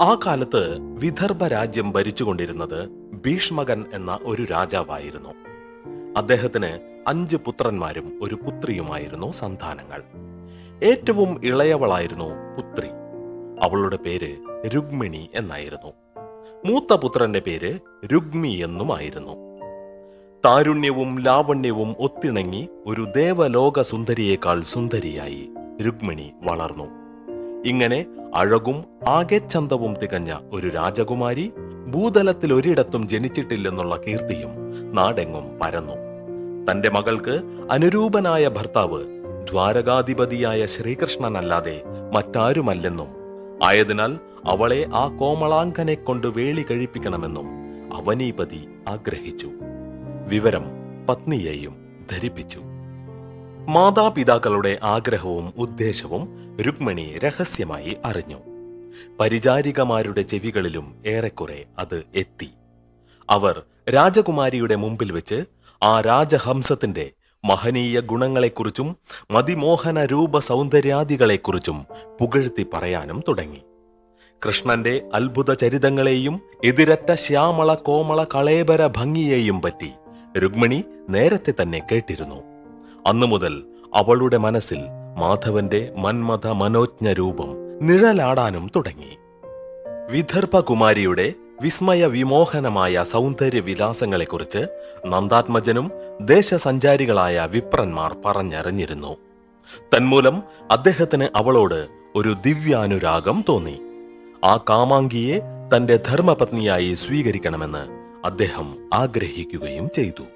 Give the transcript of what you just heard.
ആ കാലത്ത് വിദർഭ രാജ്യം ഭരിച്ചുകൊണ്ടിരുന്നത് ഭീഷ്മകൻ എന്ന ഒരു രാജാവായിരുന്നു. അദ്ദേഹത്തിന് 5 പുത്രന്മാരും ഒരു പുത്രിയുമായിരുന്നു സന്താനങ്ങൾ. ഏറ്റവും ഇളയവളായിരുന്നു പുത്രി. അവളുടെ പേര് രുഗ്മിണി എന്നായിരുന്നു. മൂത്ത പുത്രന്റെ പേര് രുഗ്മി എന്നുമായിരുന്നു. താരുണ്യവും ലാവണ്യവും ഒത്തിണങ്ങി ഒരു ദേവലോക സുന്ദരിയേക്കാൾ സുന്ദരിയായി രുഗ്മിണി വളർന്നു. ഇങ്ങനെ അഴകും ആകെ ചന്തവും തികഞ്ഞ ഒരു രാജകുമാരി ഭൂതലത്തിൽ ഒരിടത്തും ജനിച്ചിട്ടില്ലെന്നുള്ള കീർത്തിയും നാടെങ്ങും പരന്നു. തന്റെ മകൾക്ക് അനുരൂപനായ ഭർത്താവ് ദ്വാരകാധിപതിയായ ശ്രീകൃഷ്ണനല്ലാതെ മറ്റാരുമല്ലെന്നും ആയതിനാൽ അവളെ ആ കോമളാംഗനെ കൊണ്ട് വേളി കഴിപ്പിക്കണമെന്നും അവനീപതി ആഗ്രഹിച്ചു. വിവരം പത്നിയെയും ധരിപ്പിച്ചു. മാതാപിതാക്കളുടെ ആഗ്രഹവും ഉദ്ദേശവും രുക്മിണി രഹസ്യമായി അറിഞ്ഞു. പരിചാരികമാരുടെ ചെവികളിലും ഏറെക്കുറെ അത് എത്തി. അവർ രാജകുമാരിയുടെ മുമ്പിൽ വെച്ച് ആ രാജഹംസത്തിന്റെ മഹനീയ ഗുണങ്ങളെക്കുറിച്ചും മതിമോഹന രൂപ സൗന്ദര്യാദികളെക്കുറിച്ചും പുകഴ്ത്തി പറയാനും തുടങ്ങി. കൃഷ്ണന്റെ അത്ഭുത ചരിതങ്ങളെയും എതിരറ്റ ശ്യാമള കോമള കളേബര ഭംഗിയെയും പറ്റി രുക്മിണി നേരത്തെ തന്നെ കേട്ടിരുന്നു. അന്നുമുതൽ അവളുടെ മനസ്സിൽ മാധവന്റെ മന്മഥ മനോജ്ഞ രൂപം നിഴലാടാനും തുടങ്ങി. വിദർഭകുമാരിയുടെ വിസ്മയ വിമോഹനമായ സൗന്ദര്യ വിലാസങ്ങളെക്കുറിച്ച് നന്ദാത്മജനും ദേശസഞ്ചാരികളായ വിപ്രന്മാർ പറഞ്ഞറിഞ്ഞിരുന്നു. തന്മൂലം അദ്ദേഹത്തിന് അവളോട് ഒരു ദിവ്യാനുരാഗം തോന്നി. ആ കാമാംഗിയെ തന്റെ ധർമ്മപത്നിയായി സ്വീകരിക്കണമെന്ന് അദ്ദേഹം ആഗ്രഹിക്കുകയും ചെയ്തു.